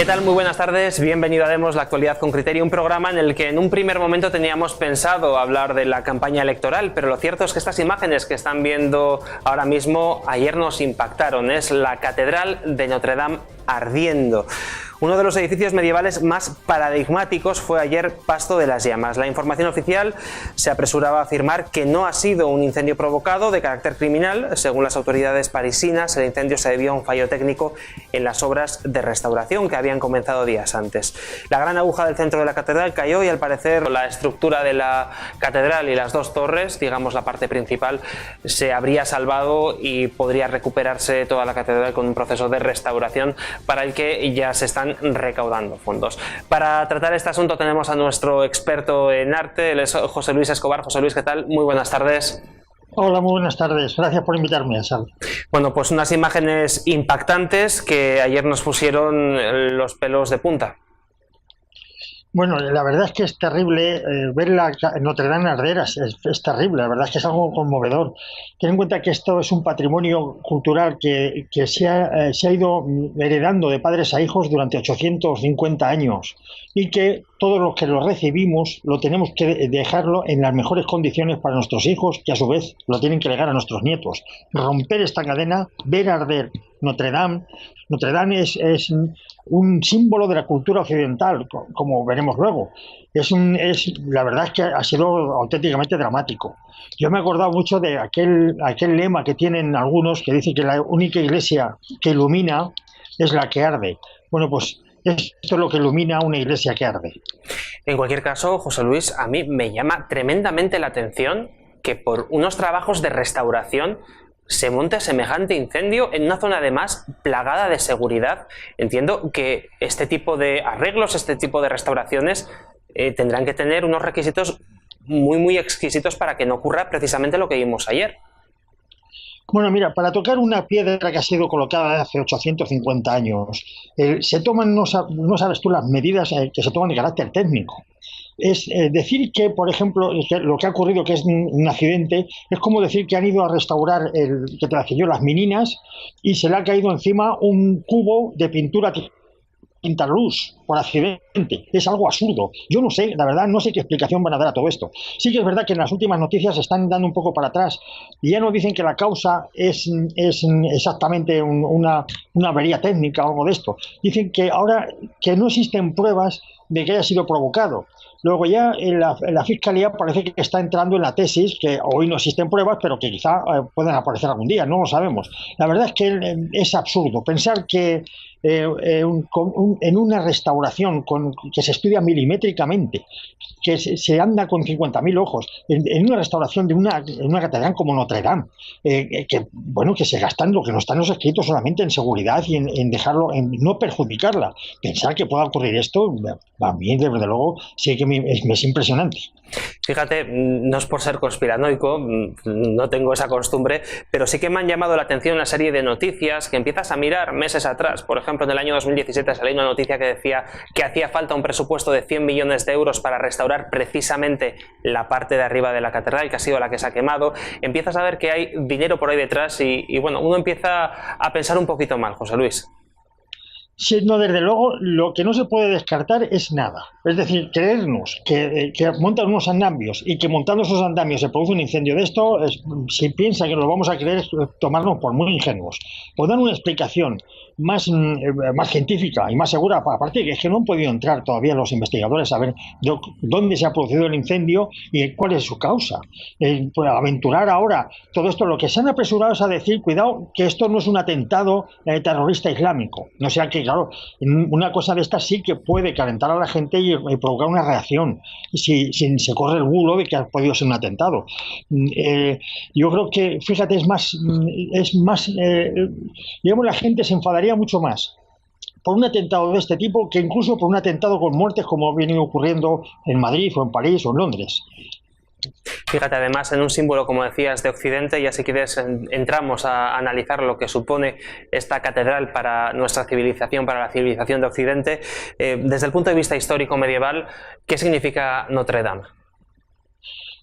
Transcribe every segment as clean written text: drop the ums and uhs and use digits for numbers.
¿Qué tal? Muy buenas tardes, bienvenido a Demos, la actualidad con criterio, un programa en el que en un primer momento teníamos pensado hablar de la campaña electoral, pero lo cierto es que estas imágenes que están viendo ahora mismo ayer nos impactaron. Es la Catedral de Notre Dame ardiendo. Uno de los edificios medievales más paradigmáticos fue ayer pasto de las llamas. La información oficial se apresuraba a afirmar que no ha sido un incendio provocado de carácter criminal. Según las autoridades parisinas, el incendio se debió a un fallo técnico en las obras de restauración que habían comenzado días antes. La gran aguja del centro de la catedral cayó y al parecer la estructura de la catedral y las dos torres, digamos la parte principal, se habría salvado y podría recuperarse toda la catedral con un proceso de restauración para el que ya se están recaudando fondos. Para tratar este asunto tenemos a nuestro experto en arte, él es José Luis Escobar. José Luis, ¿qué tal? Muy buenas tardes. Hola, muy buenas tardes. Gracias por invitarme, Sal. Bueno, pues unas imágenes impactantes que ayer nos pusieron los pelos de punta. Bueno, la verdad es que es terrible ver la Notre Dame arder, es terrible, la verdad es que es algo conmovedor. Ten en cuenta que esto es un patrimonio cultural que se ha ido heredando de padres a hijos durante 850 años y que todos los que lo recibimos lo tenemos que dejarlo en las mejores condiciones para nuestros hijos, que a su vez lo tienen que legar a nuestros nietos. Romper esta cadena, ver arder Notre Dame. Notre Dame es un símbolo de la cultura occidental, como veremos luego. La verdad es que ha sido auténticamente dramático. Yo me he acordado mucho de aquel lema que tienen algunos que dice que la única iglesia que ilumina es la que arde. Bueno, pues esto es lo que ilumina una iglesia que arde. En cualquier caso, José Luis, a mí me llama tremendamente la atención que por unos trabajos de restauración se monte semejante incendio en una zona además plagada de seguridad. Entiendo que este tipo de arreglos, este tipo de restauraciones tendrán que tener unos requisitos muy exquisitos para que no ocurra precisamente lo que vimos ayer. Bueno, mira, para tocar una piedra que ha sido colocada hace 850 años, se toman, no sabes tú las medidas que se toman de carácter técnico. Es decir que, por ejemplo, lo que ha ocurrido, que es un accidente, es como decir que han ido a restaurar que te decía yo, las meninas, y se le ha caído encima un cubo de pintura Interluz por accidente. Es algo absurdo. Yo no sé, la verdad, no sé qué explicación van a dar a todo esto. Sí que es verdad que en las últimas noticias se están dando un poco para atrás y ya no dicen que la causa es exactamente una avería técnica o algo de esto. Dicen que ahora que no existen pruebas de que haya sido provocado. Luego ya la Fiscalía parece que está entrando en la tesis que hoy no existen pruebas, pero que quizá puedan aparecer algún día, no lo sabemos. La verdad es que es absurdo pensar que en una restauración que se estudia milimétricamente, que se anda con 50.000 ojos, en una restauración de una catedral como Notre Dame, que se gastan lo que no están los escritos solamente en seguridad y en dejarlo, en no perjudicarla. Pensar que pueda ocurrir esto, a mí desde luego sí que es impresionante. Fíjate, no es por ser conspiranoico, no tengo esa costumbre, pero sí que me han llamado la atención una serie de noticias que empiezas a mirar meses atrás. Por ejemplo, en el año 2017 salió una noticia que decía que hacía falta un presupuesto de 100 millones de euros para restaurar precisamente la parte de arriba de la catedral, que ha sido la que se ha quemado. Empiezas a ver que hay dinero por ahí detrás y bueno, uno empieza a pensar un poquito mal, José Luis. Sí, no, desde luego, lo que no se puede descartar es nada. Es decir, creernos que montan unos andamios y que montando esos andamios se produce un incendio de esto, si piensa que nos lo vamos a creer, es tomarnos por muy ingenuos. Pues dan una explicación más científica y más segura, aparte que es que no han podido entrar todavía los investigadores a ver dónde se ha producido el incendio y cuál es su causa. Pues aventurar ahora todo esto, lo que se han apresurado es a decir, cuidado, que esto no es un atentado terrorista islámico. No sea que, claro, una cosa de esta sí que puede calentar a la gente y provocar una reacción si se corre el bulo de que ha podido ser un atentado. Yo creo que, fíjate, digamos, la gente se enfadaría mucho más por un atentado de este tipo que incluso por un atentado con muertes como ha venido ocurriendo en Madrid o en París o en Londres. Fíjate, además, en un símbolo, como decías, de Occidente, ya si quieres entramos a analizar lo que supone esta catedral para nuestra civilización, para la civilización de Occidente. Desde el punto de vista histórico medieval, ¿qué significa Notre Dame?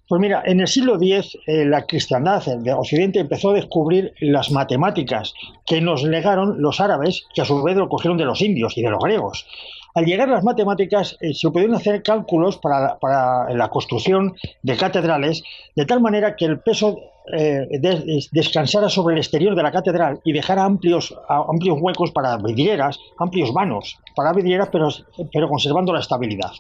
Pues mira, en el siglo X la cristiandad de Occidente empezó a descubrir las matemáticas que nos legaron los árabes, que a su vez lo cogieron de los indios y de los griegos. Al llegar a las matemáticas se pudieron hacer cálculos para la construcción de catedrales, de tal manera que el peso descansara sobre el exterior de la catedral y dejara amplios huecos para vidrieras, amplios vanos para vidrieras, pero conservando la estabilidad.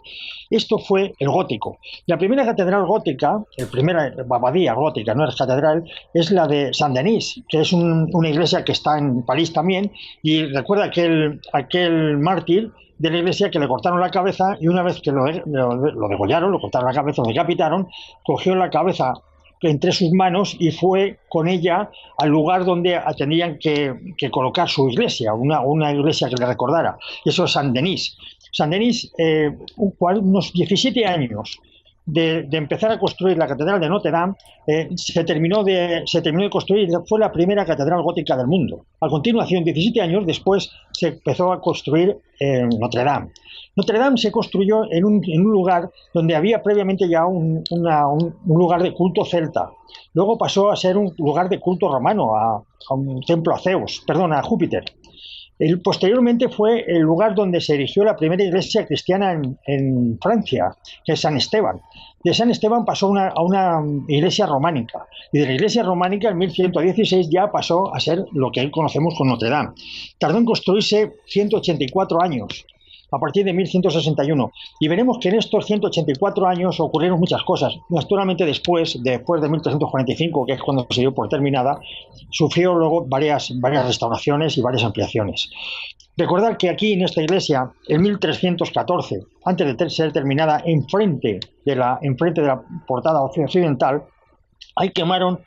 Esto fue el gótico. La primera catedral gótica, la primera abadía gótica, no es catedral, es la de Saint-Denis, que es una iglesia que está en París también, y recuerda aquel mártir de la iglesia que le cortaron la cabeza, y una vez que lo degollaron, lo cortaron la cabeza, lo decapitaron, cogió la cabeza entre sus manos y fue con ella al lugar donde tendrían que colocar su iglesia, una iglesia que le recordara. Eso es Saint-Denis. Saint-Denis, unos 17 años de empezar a construir la catedral de Notre Dame, se terminó de construir, fue la primera catedral gótica del mundo. A continuación, 17 años después, se empezó a construir Notre Dame. Notre Dame se construyó en un lugar donde había previamente ya un lugar de culto celta. Luego pasó a ser un lugar de culto romano, a un templo a Júpiter. Posteriormente fue el lugar donde se erigió la primera iglesia cristiana en Francia, que es San Esteban. De San Esteban pasó a una iglesia románica, y de la iglesia románica en 1116 ya pasó a ser lo que hoy conocemos como Notre Dame. Tardó en construirse 184 años, a partir de 1161, y veremos que en estos 184 años ocurrieron muchas cosas. Naturalmente después de 1345, que es cuando se dio por terminada, sufrió luego varias restauraciones y varias ampliaciones. Recordar que aquí en esta iglesia, en 1314, antes de ser terminada, enfrente de la portada occidental, ahí quemaron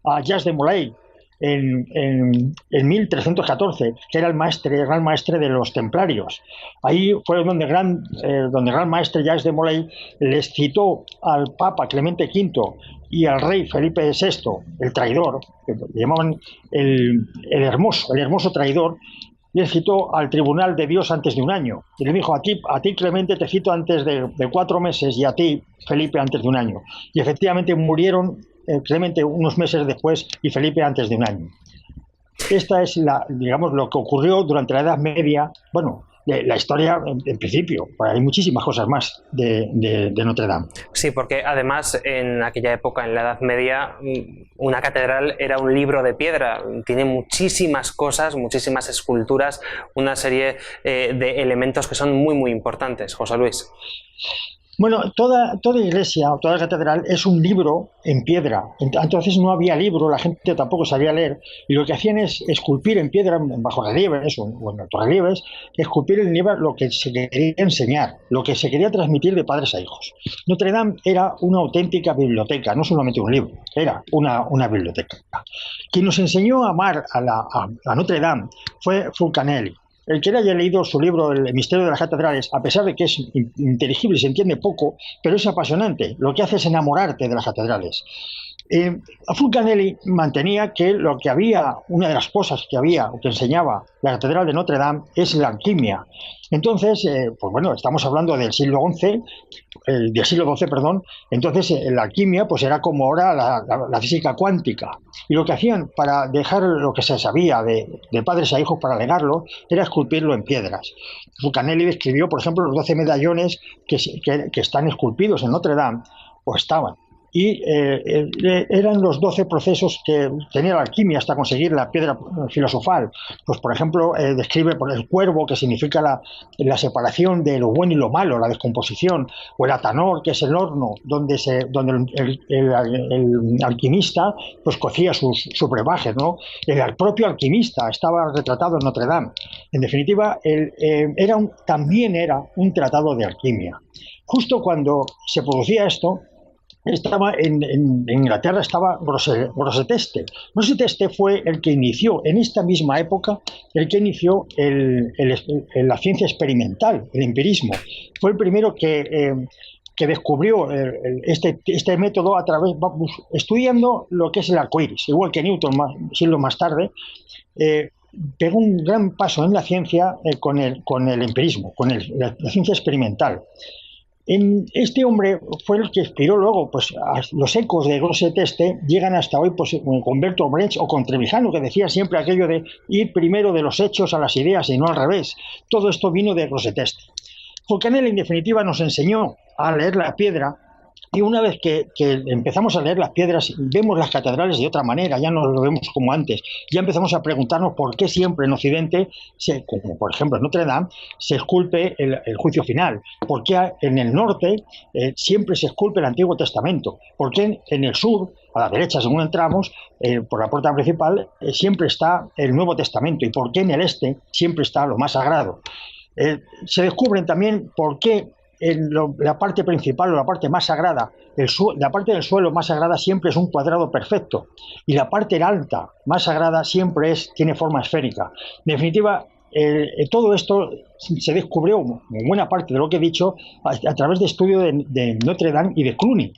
a Jacques de Molay, en 1314, que era el gran maestre de los templarios. Ahí fue donde el gran maestre Jacques de Molay les citó al Papa Clemente V y al rey Felipe VI, el traidor, que le llamaban el hermoso traidor, le citó al tribunal de Dios antes de un año. Y le dijo, a ti Clemente te cito antes de 4 meses, y a ti Felipe antes de un año. Y efectivamente murieron Clemente unos meses después y Felipe antes de un año. Esta es lo que ocurrió durante la Edad Media. Bueno, la historia en principio, hay muchísimas cosas más de Notre Dame. Sí, porque además en aquella época, en la Edad Media, una catedral era un libro de piedra. Tiene muchísimas cosas, muchísimas esculturas, una serie de elementos que son muy, muy importantes. José Luis. Bueno, toda iglesia, toda catedral es un libro en piedra. Entonces no había libro, la gente tampoco sabía leer, y lo que hacían es esculpir en piedra, en bajorrelieves o en altorrelieves, esculpir en nieve lo que se quería enseñar, lo que se quería transmitir de padres a hijos. Notre Dame era una auténtica biblioteca, no solamente un libro, era una biblioteca. Quien nos enseñó a amar a Notre Dame fue Fulcanelli. El que haya leído su libro El misterio de las catedrales, a pesar de que es inteligible y se entiende poco, pero es apasionante, lo que hace es enamorarte de las catedrales. Fulcanelli mantenía que una de las cosas que enseñaba la catedral de Notre Dame es la alquimia. Entonces, pues bueno, estamos hablando del siglo XI, entonces la alquimia pues era como ahora la física cuántica. Y lo que hacían para dejar lo que se sabía de padres a hijos para legarlo era esculpirlo en piedras. Fulcanelli describió, por ejemplo, los 12 medallones que están esculpidos en Notre Dame, o estaban. Y eran los 12 procesos que tenía la alquimia hasta conseguir la piedra filosofal. Pues, por ejemplo, describe por el cuervo, que significa la separación de lo bueno y lo malo, la descomposición, o el atanor, que es el horno donde el alquimista pues cocía sus brebajes, ¿no? El propio alquimista estaba retratado en Notre Dame. En definitiva, también era un tratado de alquimia. Justo cuando se producía esto, estaba en Inglaterra estaba Grosseteste. Grosseteste fue el que inició, en esta misma época, la ciencia experimental, el empirismo. Fue el primero que descubrió este método estudiando lo que es el arco iris. Igual que Newton, siglos más tarde, pegó un gran paso en la ciencia con el empirismo, con la ciencia experimental. Este hombre fue el que inspiró luego, pues los ecos de Grosseteste llegan hasta hoy, pues con Bertolt Brecht o con Trevijano, que decía siempre aquello de ir primero de los hechos a las ideas y no al revés. Todo esto vino de Grosseteste. Fulcanelli, en definitiva, nos enseñó a leer la piedra. Y una vez que empezamos a leer las piedras, vemos las catedrales de otra manera, ya no lo vemos como antes. Ya empezamos a preguntarnos por qué siempre en Occidente, como por ejemplo en Notre Dame, se esculpe el juicio final. Por qué en el norte siempre se esculpe el Antiguo Testamento. Por qué en el sur, a la derecha según entramos, por la puerta principal, siempre está el Nuevo Testamento. Y por qué en el este siempre está lo más sagrado. Se descubren también por qué la parte principal o la parte más sagrada, la parte del suelo más sagrada siempre es un cuadrado perfecto y la parte alta más sagrada siempre tiene forma esférica. En definitiva, todo esto se descubrió, en buena parte de lo que he dicho, a través de estudio de Notre Dame y de Cluny.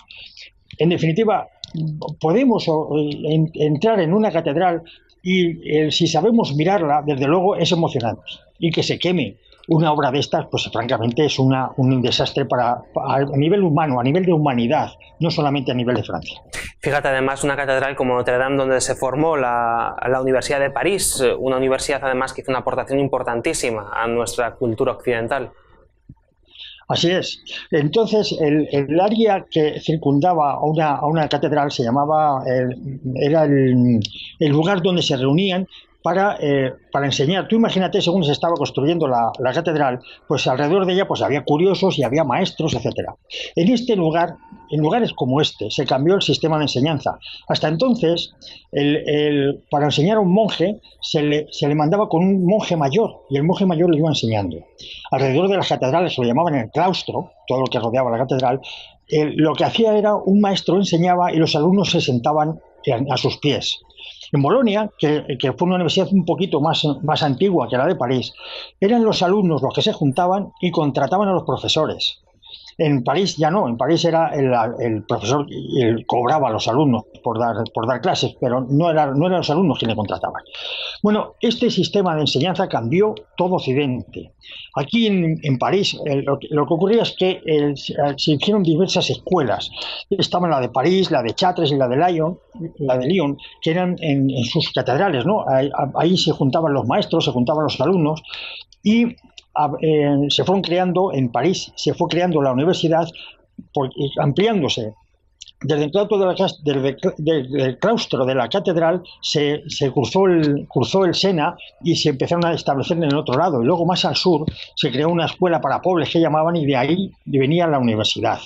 En definitiva, podemos entrar en una catedral y si sabemos mirarla, desde luego es emocionante. Y que se queme una obra de estas, pues francamente es un desastre a nivel humano, a nivel de humanidad, no solamente a nivel de Francia. Fíjate, además, una catedral como Notre Dame, donde se formó la Universidad de París, una universidad además que hizo una aportación importantísima a nuestra cultura occidental. Así es. Entonces, el área que circundaba a una catedral se llamaba, era el lugar donde se reunían para enseñar. Tú imagínate, según se estaba construyendo la catedral, pues alrededor de ella pues había curiosos y había maestros, etcétera. En este lugar, en lugares como este, se cambió el sistema de enseñanza. Hasta entonces, para enseñar a un monje, se le mandaba con un monje mayor, y el monje mayor le iba enseñando. Alrededor de las catedrales, se lo llamaban el claustro, todo lo que rodeaba la catedral, lo que hacía era un maestro enseñaba y los alumnos se sentaban a sus pies. En Bolonia, que fue una universidad un poquito más antigua que la de París, eran los alumnos los que se juntaban y contrataban a los profesores. En París ya no, en París era el profesor y cobraba a los alumnos por dar clases, pero no eran los alumnos quienes le contrataban. Bueno, este sistema de enseñanza cambió todo Occidente. Aquí en París lo que ocurría es que se hicieron diversas escuelas. Estaban la de París, la de Chartres y la de Lyon, que eran en sus catedrales, ¿no? Ahí se juntaban los maestros, se juntaban los alumnos y se fueron creando, en París se fue creando la universidad, ampliándose. Desde el claustro de la catedral se cruzó el Sena y se empezaron a establecer en el otro lado. Y luego más al sur se creó una escuela para pobres que llamaban y de ahí venía la universidad.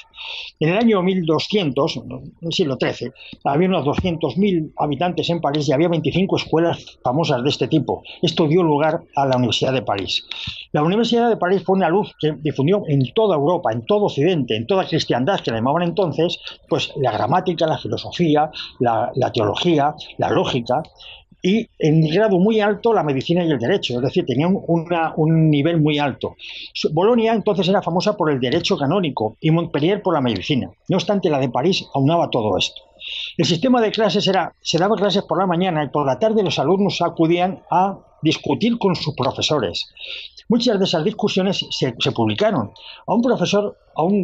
En el año 1200, en el siglo XIII, había unos 200.000 habitantes en París y había 25 escuelas famosas de este tipo. Esto dio lugar a la Universidad de París. La Universidad de París fue una luz que difundió en toda Europa, en todo Occidente, en toda cristiandad, que la llamaban entonces, pues la gramática, la filosofía, la teología, la lógica, y en grado muy alto la medicina y el derecho, es decir, tenía un nivel muy alto. Bolonia entonces era famosa por el derecho canónico y Montpellier por la medicina. No obstante, la de París aunaba todo esto. El sistema de clases se daba clases por la mañana y por la tarde los alumnos acudían a discutir con sus profesores. Muchas de esas discusiones se publicaron. A un profesor,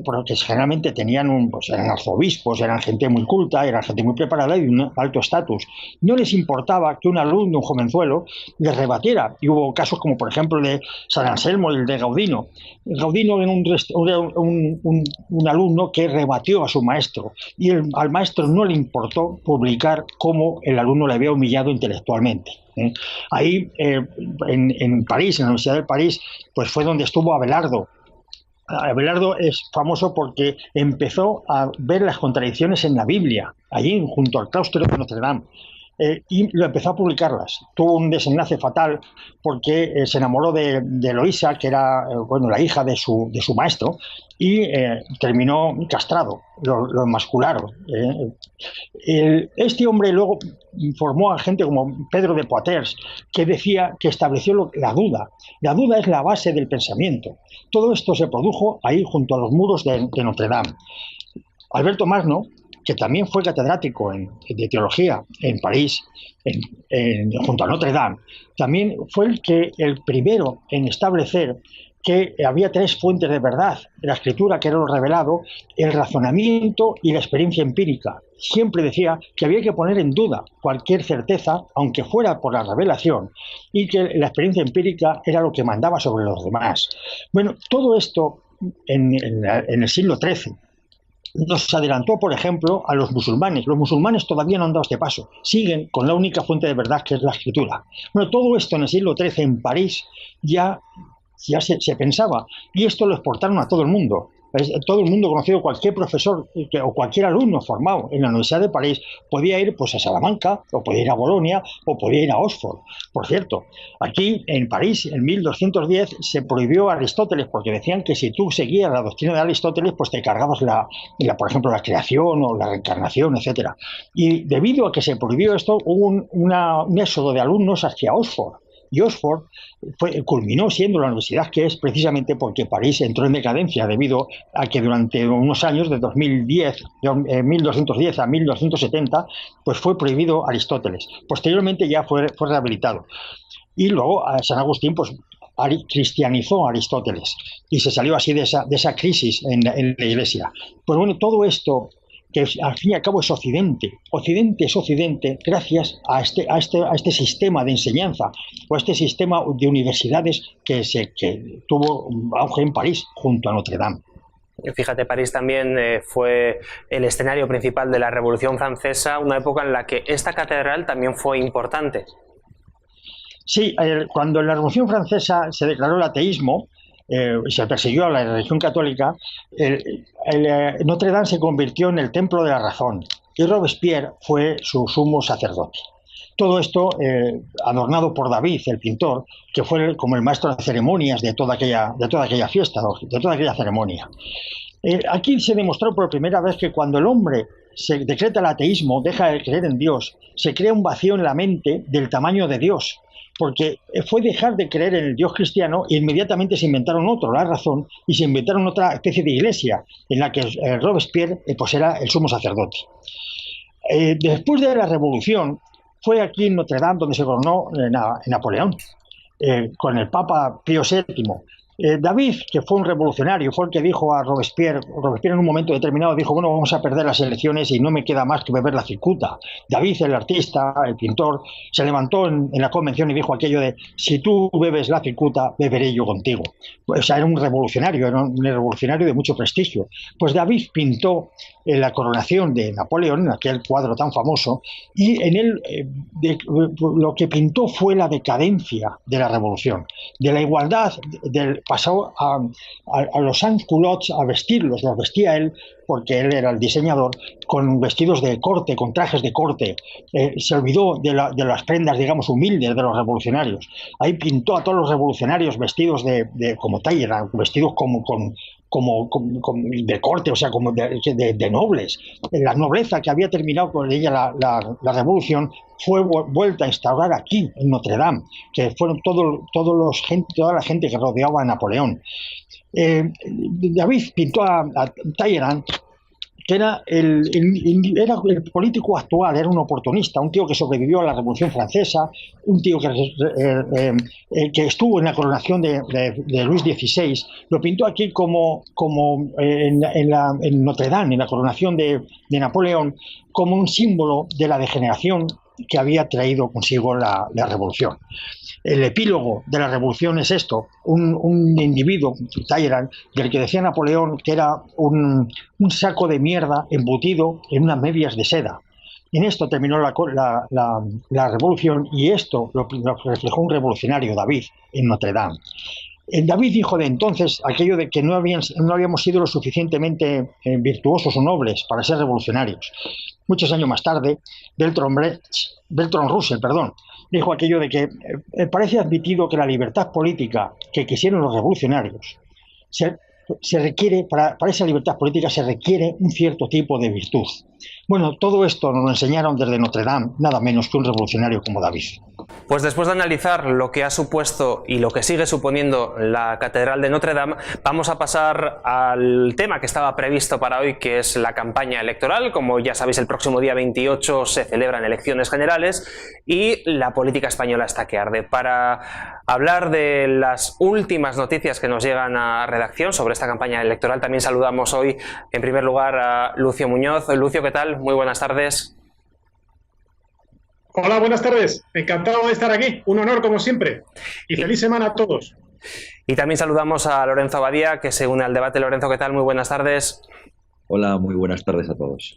porque generalmente tenían eran arzobispos, eran gente muy culta, eran gente muy preparada y de un alto estatus, no les importaba que un alumno, un jovenzuelo, les rebatiera. Y hubo casos como, por ejemplo, el de San Anselmo y el de Gaudino. Gaudino era un alumno que rebatió a su maestro y al maestro no le importó publicar cómo el alumno le había humillado intelectualmente. Ahí, en París, en la Universidad de París, pues fue donde estuvo Abelardo. Abelardo es famoso porque empezó a ver las contradicciones en la Biblia, allí junto al claustro de Notre Dame. Y lo empezó a publicarlas. Tuvo un desenlace fatal porque se enamoró de Eloísa, que era la hija de su maestro, y terminó castrado, lo emascularon. Este hombre luego formó a gente como Pedro de Poitiers, que decía que estableció la duda. La duda es la base del pensamiento. Todo esto se produjo ahí junto a los muros de Notre Dame. Alberto Magno, que también fue catedrático de teología en París, junto a Notre Dame, también fue el primero en establecer que había tres fuentes de verdad de la escritura, que era lo revelado, el razonamiento y la experiencia empírica. Siempre decía que había que poner en duda cualquier certeza, aunque fuera por la revelación, y que la experiencia empírica era lo que mandaba sobre los demás. Bueno, todo esto en el siglo XIII nos adelantó, por ejemplo, a los musulmanes. Los musulmanes todavía no han dado este paso. Siguen con la única fuente de verdad, que es la escritura. Bueno, todo esto en el siglo XIII en París ya se pensaba, y esto lo exportaron a todo el mundo. Todo el mundo conocido, cualquier profesor o cualquier alumno formado en la Universidad de París podía ir pues a Salamanca, o podía ir a Bolonia, o podía ir a Oxford. Por cierto, aquí en París, en 1210, se prohibió a Aristóteles, porque decían que si tú seguías la doctrina de Aristóteles, pues te cargabas por ejemplo, la creación o la reencarnación, etcétera. Y debido a que se prohibió esto, hubo un éxodo de alumnos hacia Oxford. Y Oxford culminó siendo la universidad que es, precisamente porque París entró en decadencia debido a que durante unos años, de 1210 a 1270, pues fue prohibido Aristóteles. Posteriormente ya fue rehabilitado. Y luego San Agustín pues cristianizó a Aristóteles y se salió así de esa crisis en la Iglesia. Pues bueno, todo esto, que al fin y al cabo es Occidente. Occidente es Occidente gracias a este sistema de enseñanza, o a este sistema de universidades que tuvo auge en París, junto a Notre Dame. Fíjate, París también fue el escenario principal de la Revolución Francesa, una época en la que esta catedral también fue importante. Sí, cuando en la Revolución Francesa se declaró el ateísmo, se persiguió a la religión católica, Notre Dame se convirtió en el templo de la razón y Robespierre fue su sumo sacerdote. Todo esto adornado por David, el pintor, que fue como el maestro de ceremonias de toda aquella fiesta, de toda aquella ceremonia. Aquí se demostró por primera vez que cuando el hombre se decreta el ateísmo, deja de creer en Dios, se crea un vacío en la mente del tamaño de Dios. Porque fue dejar de creer en el Dios cristiano e inmediatamente se inventaron otro, la razón, y se inventaron otra especie de iglesia en la que Robespierre pues era el sumo sacerdote. Después de la Revolución, fue aquí en Notre Dame donde se coronó Napoleón, con el Papa Pío VII. David, que fue un revolucionario, fue el que dijo a Robespierre en un momento determinado, dijo, bueno, vamos a perder las elecciones y no me queda más que beber la cicuta. David, el artista, el pintor, se levantó en la convención y dijo aquello de, si tú bebes la cicuta, beberé yo contigo. O sea, era un revolucionario de mucho prestigio. Pues David pintó la coronación de Napoleón, en aquel cuadro tan famoso, y en él lo que pintó fue la decadencia de la revolución, de la igualdad, pasó a los sans-culottes a vestirlos, los vestía él porque él era el diseñador, con vestidos de corte, con trajes de corte. Se olvidó de las prendas, digamos, humildes de los revolucionarios. Ahí pintó a todos los revolucionarios vestidos como Talleyrand, vestidos como de corte, o sea, como de nobles. La nobleza que había terminado con ella la revolución fue vuelta a instaurar aquí, en Notre Dame, que fueron toda la gente que rodeaba a Napoleón. David pintó a Talleyrand, que era el político actual, era un oportunista, un tío que sobrevivió a la Revolución Francesa, un tío que estuvo en la coronación de Luis XVI. Lo pintó aquí como en Notre Dame, en la coronación de Napoleón, como un símbolo de la degeneración que había traído consigo la revolución. El epílogo de la revolución es esto: un individuo, Talleyrand, del que decía Napoleón que era un saco de mierda embutido en unas medias de seda. En esto terminó la revolución, y esto lo reflejó un revolucionario, David, en Notre Dame. David dijo de entonces aquello de que no habíamos sido lo suficientemente virtuosos o nobles para ser revolucionarios. Muchos años más tarde, Bertrand Russell, dijo aquello de que parece admitido que la libertad política que quisieron los revolucionarios se requiere, para esa libertad política se requiere un cierto tipo de virtud. Bueno, todo esto nos lo enseñaron desde Notre Dame, nada menos que un revolucionario como David. Pues después de analizar lo que ha supuesto y lo que sigue suponiendo la Catedral de Notre Dame, vamos a pasar al tema que estaba previsto para hoy, que es la campaña electoral. Como ya sabéis, el próximo día 28 se celebran elecciones generales y la política española está que arde. Para hablar de las últimas noticias que nos llegan a redacción sobre esta campaña electoral, también saludamos hoy en primer lugar a Lucio Muñoz. Lucio, ¿qué tal? Muy buenas tardes. Hola, buenas tardes. Encantado de estar aquí. Un honor, como siempre. Y feliz semana a todos. Y también saludamos a Lorenzo Abadía, que se une al debate. Lorenzo, ¿qué tal? Muy buenas tardes. Hola, muy buenas tardes a todos.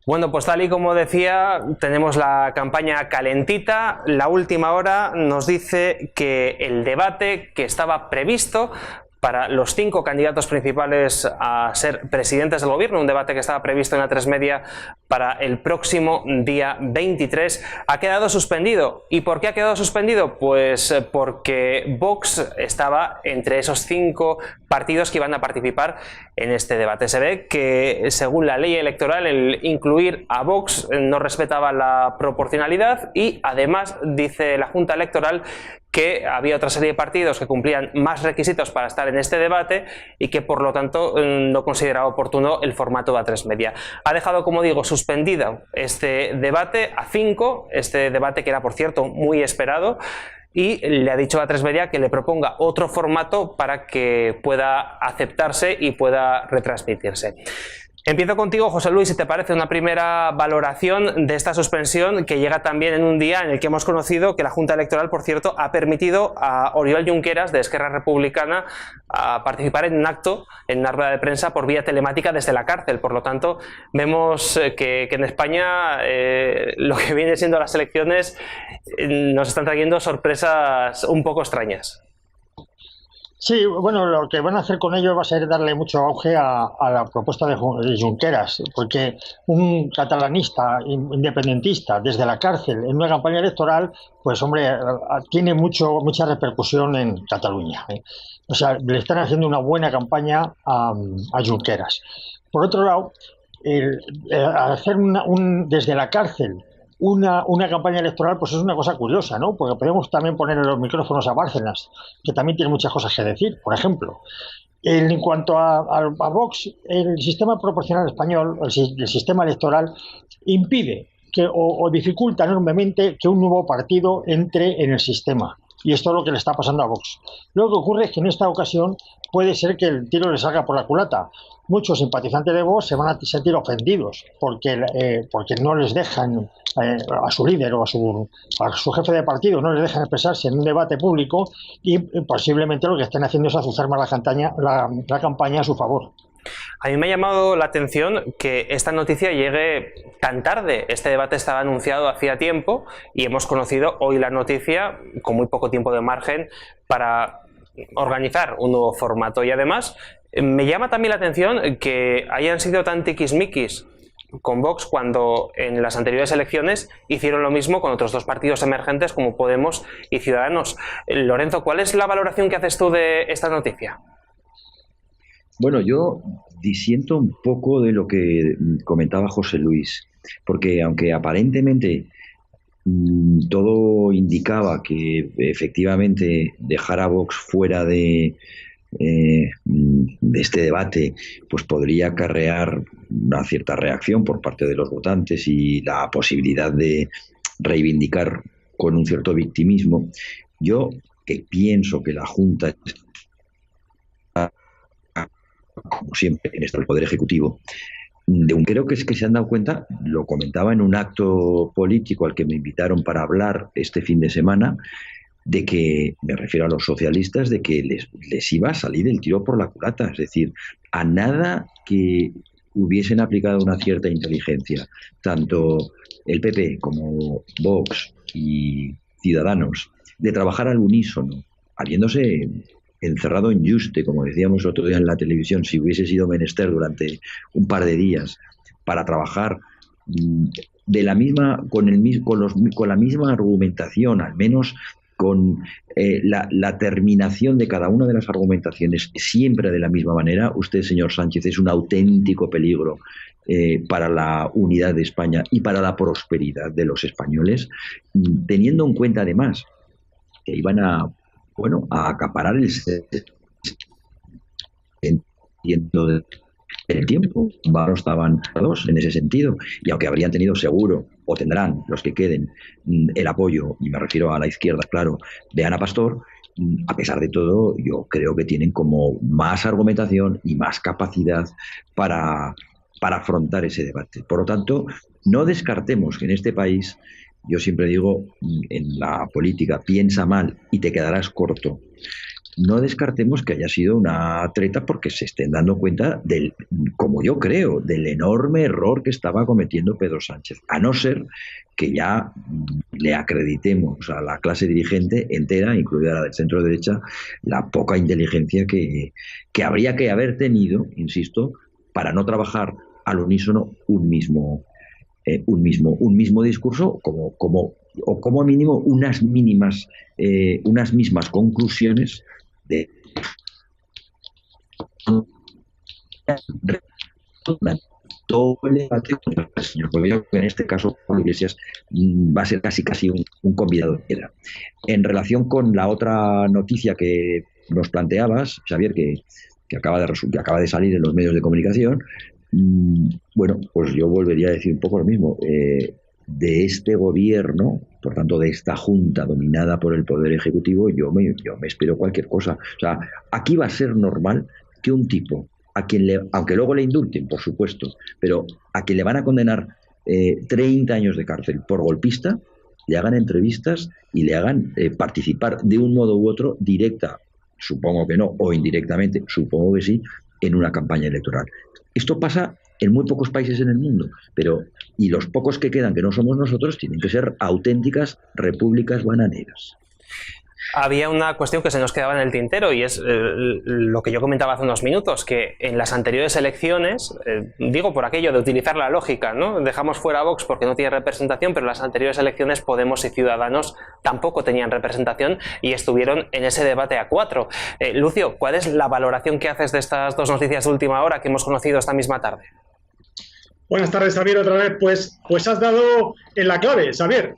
Bueno, pues tal y como decía, tenemos la campaña calentita. La última hora nos dice que el debate que estaba previsto para los 5 candidatos principales a ser presidentes del gobierno, un debate que estaba previsto en A3 Media para el próximo día 23, ha quedado suspendido. ¿Y por qué ha quedado suspendido? Pues porque Vox estaba entre esos 5 partidos que iban a participar en este debate. Se ve que, según la ley electoral, el incluir a Vox no respetaba la proporcionalidad y, además, dice la Junta Electoral que había otra serie de partidos que cumplían más requisitos para estar en este debate y que, por lo tanto, no consideraba oportuno el formato de A3 Media. Ha dejado, como digo, suspendido este debate a 5, este debate que era, por cierto, muy esperado, y le ha dicho a A3 Media que le proponga otro formato para que pueda aceptarse y pueda retransmitirse. Empiezo contigo, José Luis, si te parece, una primera valoración de esta suspensión que llega también en un día en el que hemos conocido que la Junta Electoral, por cierto, ha permitido a Oriol Junqueras, de Esquerra Republicana, a participar en un acto, en una rueda de prensa por vía telemática desde la cárcel. Por lo tanto, vemos que en España lo que viene siendo las elecciones nos están trayendo sorpresas un poco extrañas. Sí, bueno, lo que van a hacer con ello va a ser darle mucho auge a la propuesta de Junqueras, porque un catalanista independentista desde la cárcel en una campaña electoral, pues hombre, tiene mucha repercusión en Cataluña. O sea, le están haciendo una buena campaña a Junqueras. Por otro lado, hacer desde la cárcel una campaña electoral, pues es una cosa curiosa, ¿no? Porque podemos también poner los micrófonos a Bárcenas, que también tiene muchas cosas que decir. Por ejemplo, en cuanto a Vox, el sistema proporcional español, el sistema electoral, impide o dificulta enormemente que un nuevo partido entre en el sistema. Y esto es lo que le está pasando a Vox. Lo que ocurre es que en esta ocasión puede ser que el tiro le salga por la culata. Muchos simpatizantes de Vox se van a sentir ofendidos porque no les dejan a su líder o a su jefe de partido, no les dejan expresarse en un debate público y posiblemente lo que estén haciendo es azuzar más la campaña a su favor. A mí me ha llamado la atención que esta noticia llegue tan tarde. Este debate estaba anunciado hacía tiempo y hemos conocido hoy la noticia con muy poco tiempo de margen para organizar un nuevo formato. Y además me llama también la atención que hayan sido tan tiquismiquis con Vox cuando en las anteriores elecciones hicieron lo mismo con otros 2 partidos emergentes como Podemos y Ciudadanos. Lorenzo, ¿cuál es la valoración que haces tú de esta noticia? Bueno, yo disiento un poco de lo que comentaba José Luis, porque aunque aparentemente todo indicaba que efectivamente dejar a Vox fuera de este debate pues podría acarrear una cierta reacción por parte de los votantes y la posibilidad de reivindicar con un cierto victimismo, yo que pienso que la Junta, como siempre en esto el Poder Ejecutivo, creo que es que se han dado cuenta, lo comentaba en un acto político al que me invitaron para hablar este fin de semana, de que, me refiero a los socialistas, de que les iba a salir el tiro por la culata, es decir, a nada que hubiesen aplicado una cierta inteligencia, tanto el PP como Vox y Ciudadanos, de trabajar al unísono, habiéndose encerrado en Yuste, como decíamos el otro día en la televisión, si hubiese sido menester durante un par de días, para trabajar de la misma, con la misma argumentación, al menos con la terminación de cada una de las argumentaciones siempre de la misma manera, usted, señor Sánchez, es un auténtico peligro para la unidad de España y para la prosperidad de los españoles, teniendo en cuenta además que iban a acaparar el tiempo. No estaban dos en ese sentido, y aunque habrían tenido seguro, o tendrán los que queden, el apoyo, y me refiero a la izquierda, claro, de Ana Pastor, a pesar de todo, yo creo que tienen como más argumentación y más capacidad para afrontar ese debate. Por lo tanto, no descartemos que en este país, yo siempre digo, en la política, piensa mal y te quedarás corto. No descartemos que haya sido una treta porque se estén dando cuenta del, como yo creo, del enorme error que estaba cometiendo Pedro Sánchez, a no ser que ya le acreditemos a la clase dirigente entera, incluida la del centro derecha, la poca inteligencia que habría que haber tenido, insisto, para no trabajar al unísono un mismo discurso, o como mínimo unas mismas conclusiones de todo el debate contra el señor Gobierno, que en este caso Pablo Iglesias va a ser casi un convidado. En relación con la otra noticia que nos planteabas, Xavier, que acaba de salir en los medios de comunicación, bueno, pues yo volvería a decir un poco lo mismo. De este gobierno, por tanto de esta junta dominada por el Poder Ejecutivo, yo me espero cualquier cosa. O sea, aquí va a ser normal que un tipo, a quien aunque luego le indulten, por supuesto, pero a quien le van a condenar 30 años de cárcel por golpista, le hagan entrevistas y le hagan participar de un modo u otro, directa, supongo que no, o indirectamente, supongo que sí, en una campaña electoral. Esto pasa en muy pocos países en el mundo, y los pocos que quedan, que no somos nosotros, tienen que ser auténticas repúblicas bananeras. Había una cuestión que se nos quedaba en el tintero, y es lo que yo comentaba hace unos minutos, que en las anteriores elecciones, digo por aquello de utilizar la lógica, ¿no? Dejamos fuera a Vox porque no tiene representación, pero en las anteriores elecciones Podemos y Ciudadanos tampoco tenían representación y estuvieron en ese debate a 4. Lucio, ¿cuál es la valoración que haces de estas dos noticias de última hora que hemos conocido esta misma tarde? Buenas tardes, Xavier, otra vez. Pues has dado en la clave, Xavier,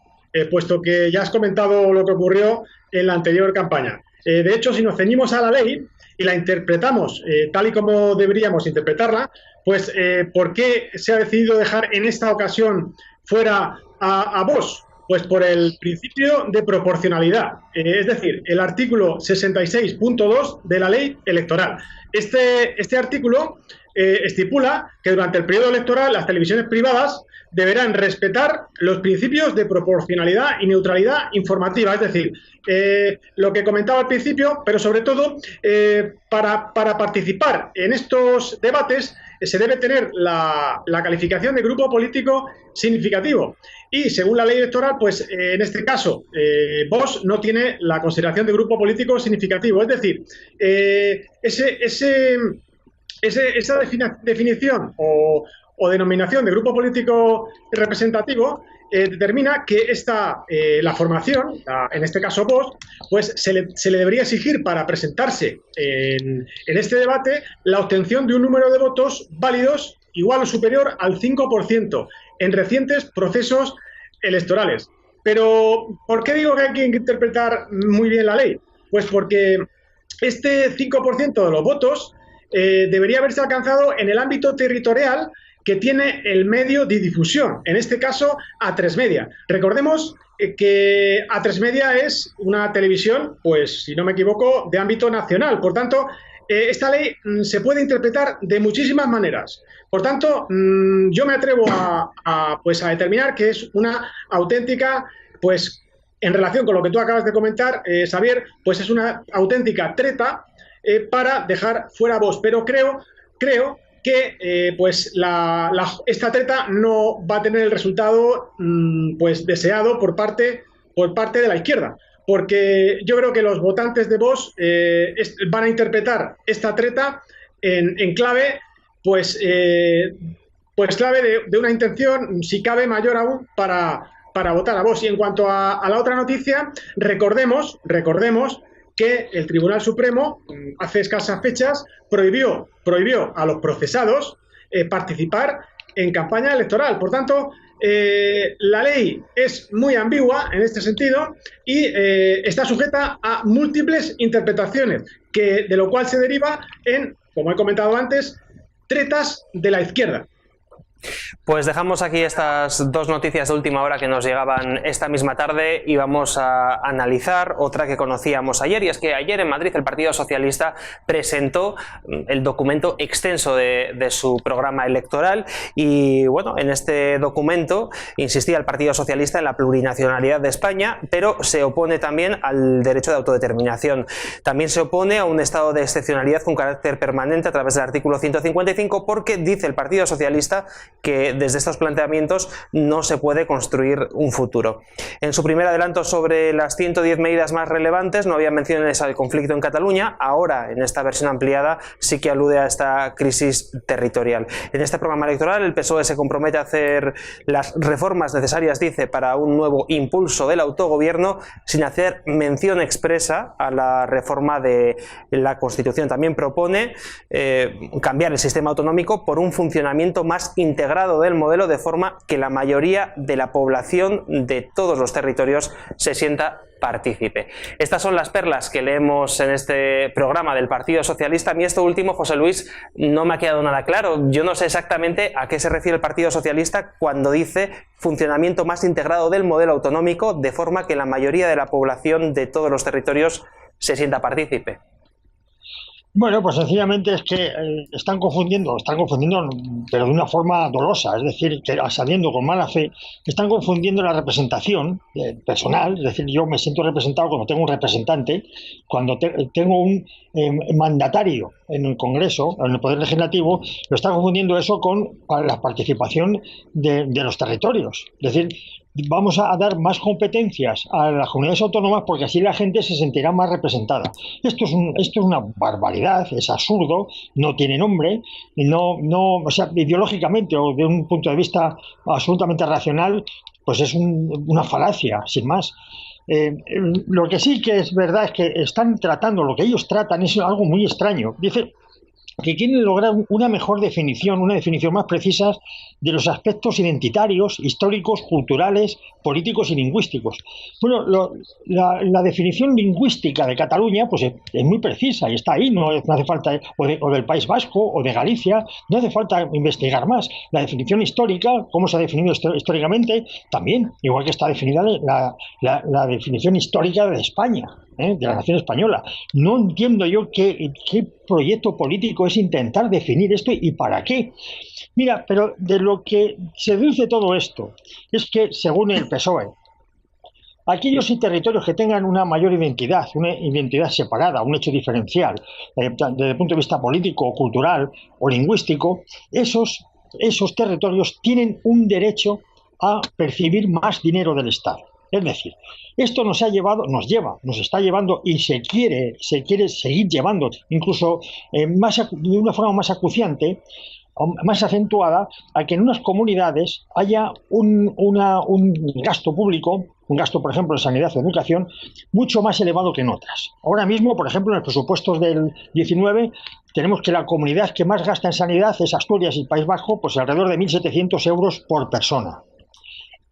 puesto que ya has comentado lo que ocurrió en la anterior campaña. De hecho, si nos ceñimos a la ley y la interpretamos tal y como deberíamos interpretarla, pues ¿por qué se ha decidido dejar en esta ocasión fuera a Vox? Pues por el principio de proporcionalidad, es decir, el artículo 66.2 de la ley electoral. Este artículo estipula que durante el periodo electoral las televisiones privadas deberán respetar los principios de proporcionalidad y neutralidad informativa, es decir, lo que comentaba al principio, pero sobre todo para participar en estos debates se debe tener la calificación de grupo político significativo. Y según la ley electoral, pues en este caso, Vox no tiene la consideración de grupo político significativo. Es decir, esa definición o denominación de grupo político representativo determina que la formación, en este caso Vox, pues se le debería exigir para presentarse en este debate la obtención de un número de votos válidos igual o superior al 5% en recientes procesos electorales. Pero, ¿por qué digo que hay que interpretar muy bien la ley? Pues porque este 5% de los votos debería haberse alcanzado en el ámbito territorial que tiene el medio de difusión, en este caso A3 Media. Recordemos que A3 Media es una televisión, pues si no me equivoco, de ámbito nacional. Por tanto, esta ley se puede interpretar de muchísimas maneras. Por tanto, yo me atrevo a determinar que es una auténtica, pues en relación con lo que tú acabas de comentar, Xavier, pues es una auténtica treta para dejar fuera a Vox. Pero creo que esta treta no va a tener el resultado pues deseado por parte de la izquierda, porque yo creo que los votantes de Vox van a interpretar esta treta en clave clave de una intención, si cabe mayor aún, para para votar a Vox. Y en cuanto a la otra noticia, recordemos que el Tribunal Supremo hace escasas fechas prohibió a los procesados participar en campaña electoral. Por tanto, la ley es muy ambigua en este sentido y está sujeta a múltiples interpretaciones, de lo cual se deriva en, como he comentado antes, tretas de la izquierda. Pues dejamos aquí estas dos noticias de última hora que nos llegaban esta misma tarde y vamos a analizar otra que conocíamos ayer, y es que ayer en Madrid el Partido Socialista presentó el documento extenso de su programa electoral y bueno, en este documento insistía el Partido Socialista en la plurinacionalidad de España, pero se opone también al derecho de autodeterminación. También se opone a un estado de excepcionalidad con carácter permanente a través del artículo 155 porque dice el Partido Socialista que desde estos planteamientos no se puede construir un futuro. En su primer adelanto sobre las 110 medidas más relevantes no había menciones al conflicto en Cataluña, ahora en esta versión ampliada sí que alude a esta crisis territorial. En este programa electoral el PSOE se compromete a hacer las reformas necesarias, dice, para un nuevo impulso del autogobierno sin hacer mención expresa a la reforma de la Constitución. También propone cambiar el sistema autonómico por un funcionamiento más integrado del modelo de forma que la mayoría de la población de todos los territorios se sienta partícipe. Estas son las perlas que leemos en este programa del Partido Socialista. A mí esto último, José Luis, no me ha quedado nada claro. Yo no sé exactamente a qué se refiere el Partido Socialista cuando dice funcionamiento más integrado del modelo autonómico de forma que la mayoría de la población de todos los territorios se sienta partícipe. Bueno, pues sencillamente es que están confundiendo, pero de una forma dolosa, es decir, que sabiendo con mala fe, están confundiendo la representación personal, es decir, yo me siento representado cuando tengo un representante, cuando tengo un mandatario en el Congreso, en el Poder Legislativo, lo están confundiendo eso con la participación de los territorios, es decir, vamos a dar más competencias a las comunidades autónomas porque así la gente se sentirá más representada. Esto es una barbaridad, es absurdo, no tiene nombre, o sea, ideológicamente o de un punto de vista absolutamente racional, pues es una falacia, sin más. Lo que sí que es verdad es que están tratando, lo que ellos tratan es algo muy extraño. Dice que quieren lograr una mejor definición, una definición más precisa de los aspectos identitarios, históricos, culturales, políticos y lingüísticos. Bueno, la definición lingüística de Cataluña pues es muy precisa y está ahí, no hace falta, o del País Vasco o de Galicia, no hace falta investigar más. La definición histórica, cómo se ha definido históricamente, también, igual que está definida la definición histórica de España, de la nación española. No entiendo yo qué proyecto político es intentar definir esto y para qué. Mira, pero de lo que se deduce todo esto es que, según el PSOE, aquellos territorios que tengan una mayor identidad, una identidad separada, un hecho diferencial, desde el punto de vista político, cultural o lingüístico, esos territorios tienen un derecho a percibir más dinero del Estado. Es decir, esto nos está llevando y se quiere seguir llevando, incluso de una forma más acuciante, más acentuada, a que en unas comunidades haya un gasto público, un gasto, por ejemplo, en sanidad o educación, mucho más elevado que en otras. Ahora mismo, por ejemplo, en los presupuestos del 19, tenemos que la comunidad que más gasta en sanidad es Asturias y el País Vasco, pues alrededor de 1.700 euros por persona.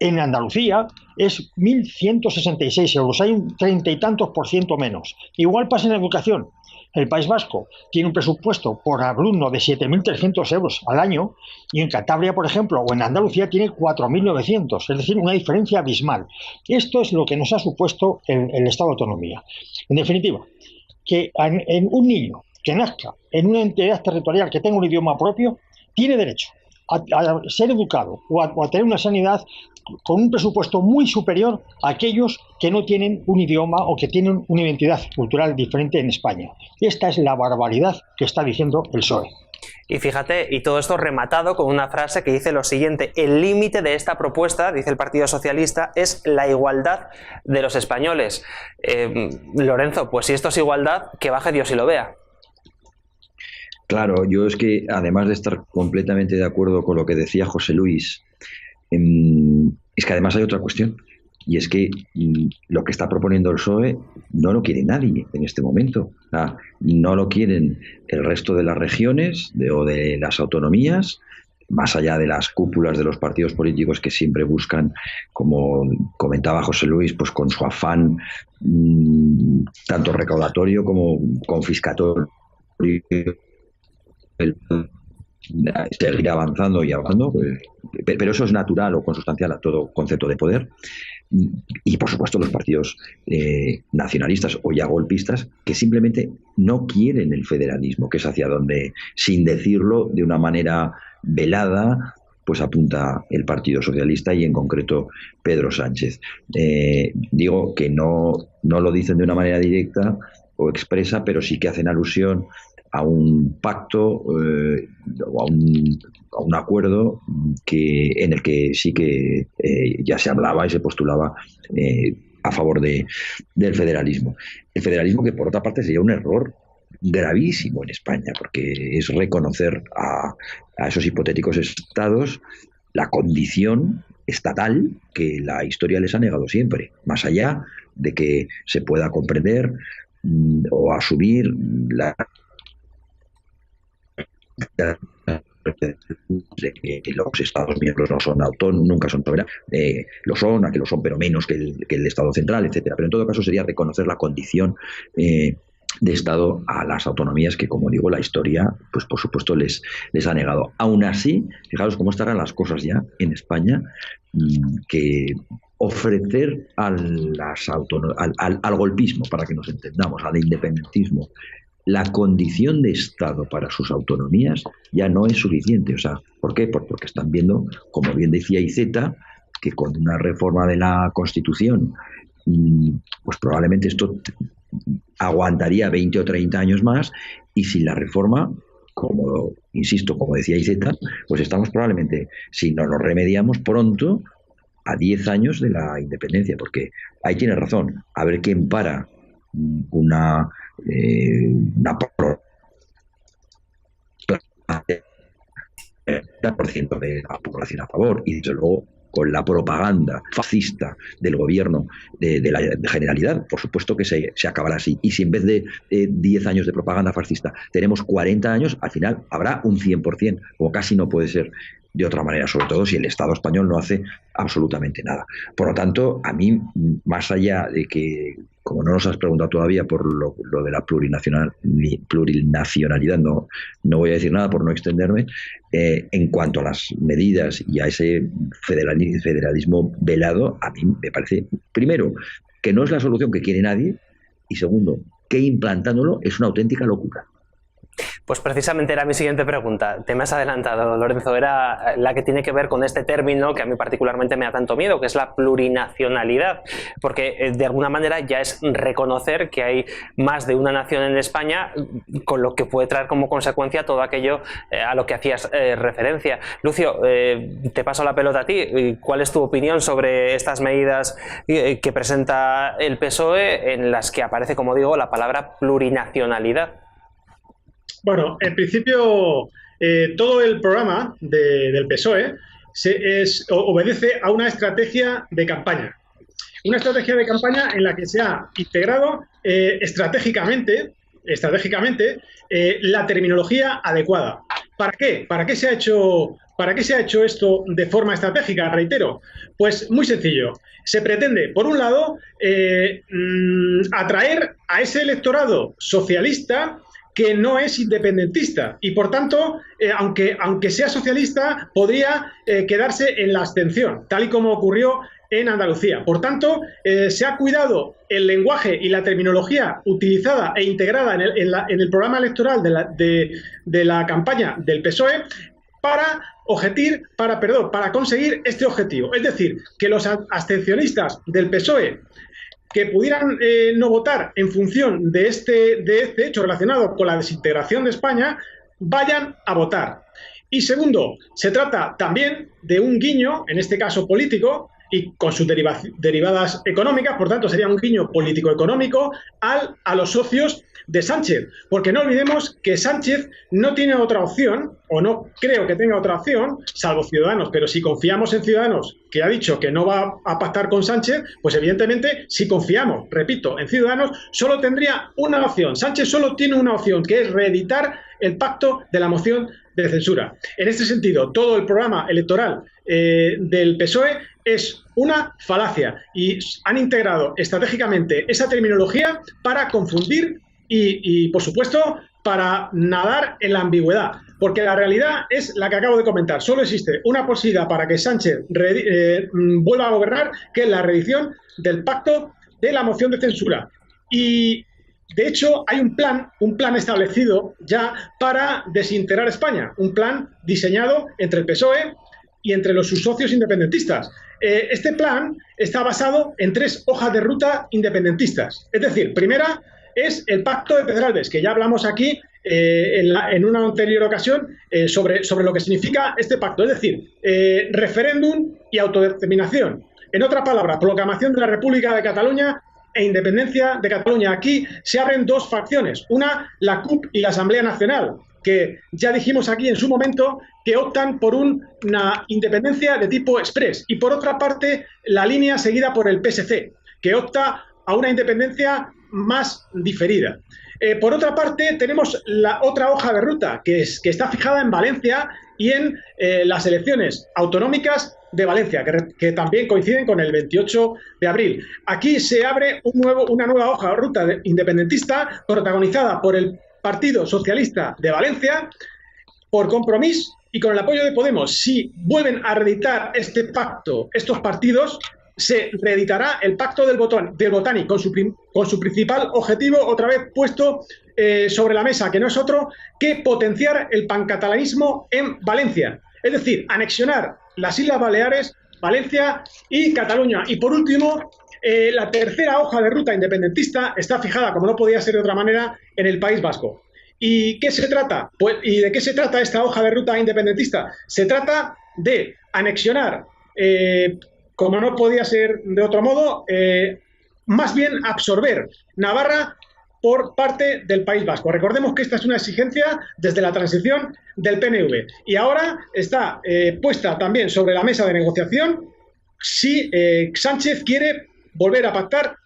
En Andalucía es 1.166 euros, hay un 30 y tantos % menos. Igual pasa en educación. El País Vasco tiene un presupuesto por alumno de 7.300 euros al año y en Cantabria, por ejemplo, o en Andalucía tiene 4.900, es decir, una diferencia abismal. Esto es lo que nos ha supuesto el Estado de Autonomía. En definitiva, que en un niño que nazca en una entidad territorial que tenga un idioma propio, tiene derecho a ser educado o a tener una sanidad con un presupuesto muy superior a aquellos que no tienen un idioma o que tienen una identidad cultural diferente en España. Esta es la barbaridad que está diciendo el PSOE. Y fíjate, y todo esto rematado con una frase que dice lo siguiente: el límite de esta propuesta, dice el Partido Socialista, es la igualdad de los españoles. Lorenzo, pues si esto es igualdad, que baje Dios y lo vea. Claro, yo es que además de estar completamente de acuerdo con lo que decía José Luis, es que además hay otra cuestión, y es que lo que está proponiendo el PSOE no lo quiere nadie en este momento. O sea, no lo quieren el resto de las regiones o de las autonomías, más allá de las cúpulas de los partidos políticos que siempre buscan, como comentaba José Luis, pues con su afán tanto recaudatorio como confiscatorio, seguir avanzando y avanzando, pero eso es natural o consustancial a todo concepto de poder. Y por supuesto los partidos nacionalistas o ya golpistas que simplemente no quieren el federalismo, que es hacia donde, sin decirlo de una manera velada, pues apunta el Partido Socialista y en concreto Pedro Sánchez. Digo que no lo dicen de una manera directa o expresa, pero sí que hacen alusión a un pacto o a un acuerdo en el que sí que ya se hablaba y se postulaba a favor del federalismo. El federalismo que, por otra parte, sería un error gravísimo en España, porque es reconocer a esos hipotéticos estados la condición estatal que la historia les ha negado siempre, más allá de que se pueda comprender o asumir de que los Estados miembros no son autónomos, nunca son soberanos, lo son, a que lo son, pero menos que el Estado central, etcétera. Pero en todo caso sería reconocer la condición de Estado a las autonomías que, como digo, la historia, pues por supuesto les ha negado. Aún así, fijaros cómo estarán las cosas ya en España, que ofrecer al golpismo, para que nos entendamos, al independentismo, la condición de Estado para sus autonomías ya no es suficiente. O sea, ¿por qué? Porque están viendo, como bien decía Iceta, que con una reforma de la Constitución, pues probablemente esto aguantaría 20 o 30 años más, y sin la reforma, como decía Iceta, pues estamos probablemente, si no lo remediamos pronto, a 10 años de la independencia, porque ahí tiene razón, a ver quién para una % de la población a favor, y desde luego con la propaganda fascista del gobierno de la Generalidad, por supuesto que se acabará así. Y si en vez de 10 años de propaganda fascista tenemos 40 años, al final habrá un 100%, como casi no puede ser de otra manera, sobre todo si el Estado español no hace absolutamente nada. Por lo tanto, a mí, más allá de que, como no nos has preguntado todavía por lo de la plurinacionalidad, no voy a decir nada por no extenderme. En cuanto a las medidas y a ese federalismo velado, a mí me parece, primero, que no es la solución que quiere nadie, y segundo, que implantándolo es una auténtica locura. Pues precisamente era mi siguiente pregunta. Te me has adelantado, Lorenzo. Era la que tiene que ver con este término que a mí particularmente me da tanto miedo, que es la plurinacionalidad. Porque de alguna manera ya es reconocer que hay más de una nación en España, con lo que puede traer como consecuencia todo aquello a lo que hacías referencia. Lucio, te paso la pelota a ti. ¿Cuál es tu opinión sobre estas medidas que presenta el PSOE, en las que aparece, como digo, la palabra plurinacionalidad? Bueno, en principio, todo el programa del PSOE obedece a una estrategia de campaña. Una estrategia de campaña en la que se ha integrado estratégicamente la terminología adecuada. ¿Para qué? ¿Para qué se ha hecho esto de forma estratégica? Reitero, pues muy sencillo. Se pretende, por un lado, atraer a ese electorado socialista que no es independentista y, por tanto, aunque sea socialista, podría quedarse en la abstención, tal y como ocurrió en Andalucía. Por tanto, se ha cuidado el lenguaje y la terminología utilizada e integrada en el programa electoral de la campaña del PSOE para conseguir este objetivo. Es decir, que los abstencionistas del PSOE que pudieran no votar en función de este hecho relacionado con la desintegración de España, vayan a votar. Y segundo, se trata también de un guiño, en este caso político, y con sus derivadas económicas. Por tanto, sería un guiño político-económico a los socios de Sánchez, porque no olvidemos que Sánchez no tiene otra opción, o no creo que tenga otra opción, salvo Ciudadanos, pero si confiamos en Ciudadanos, que ha dicho que no va a pactar con Sánchez, pues evidentemente si confiamos, repito, en Ciudadanos, solo tendría una opción. Sánchez solo tiene una opción, que es reeditar el pacto de la moción de censura. En este sentido, todo el programa electoral del PSOE es una falacia y han integrado estratégicamente esa terminología para confundir y, por supuesto, para nadar en la ambigüedad. Porque la realidad es la que acabo de comentar. Solo existe una posibilidad para que Sánchez vuelva a gobernar, que es la reedición del pacto de la moción de censura. Y, de hecho, hay un plan establecido ya para desintegrar España. Un plan diseñado entre el PSOE y entre sus socios independentistas. Este plan está basado en 3 hojas de ruta independentistas. Es decir, primera es el Pacto de Pedralbes, que ya hablamos aquí en una anterior ocasión sobre lo que significa este pacto. Es decir, referéndum y autodeterminación. En otras palabras, proclamación de la República de Cataluña e independencia de Cataluña. Aquí se abren 2 facciones. Una, la CUP y la Asamblea Nacional, que ya dijimos aquí en su momento que optan por una independencia de tipo express. Y por otra parte, la línea seguida por el PSC, que opta a una independencia más diferida. Por otra parte, tenemos la otra hoja de ruta, que está fijada en Valencia y en las elecciones autonómicas de Valencia, que también coinciden con el 28 de abril. Aquí se abre una nueva hoja de ruta independentista protagonizada por el Partido Socialista de Valencia, por Compromís y con el apoyo de Podemos. Si vuelven a reeditar este pacto, estos partidos, se reeditará el pacto del Botani con su principal objetivo, otra vez puesto sobre la mesa, que no es otro que potenciar el pancatalanismo en Valencia. Es decir, anexionar las Islas Baleares, Valencia y Cataluña. Y por último, la tercera hoja de ruta independentista está fijada, como no podía ser de otra manera, en el País Vasco. ¿Y qué se trata? ¿Y de qué se trata esta hoja de ruta independentista? Se trata de anexionar, como no podía ser de otro modo, más bien absorber Navarra por parte del País Vasco. Recordemos que esta es una exigencia desde la transición del PNV y ahora está puesta también sobre la mesa de negociación si Sánchez quiere volver a pactar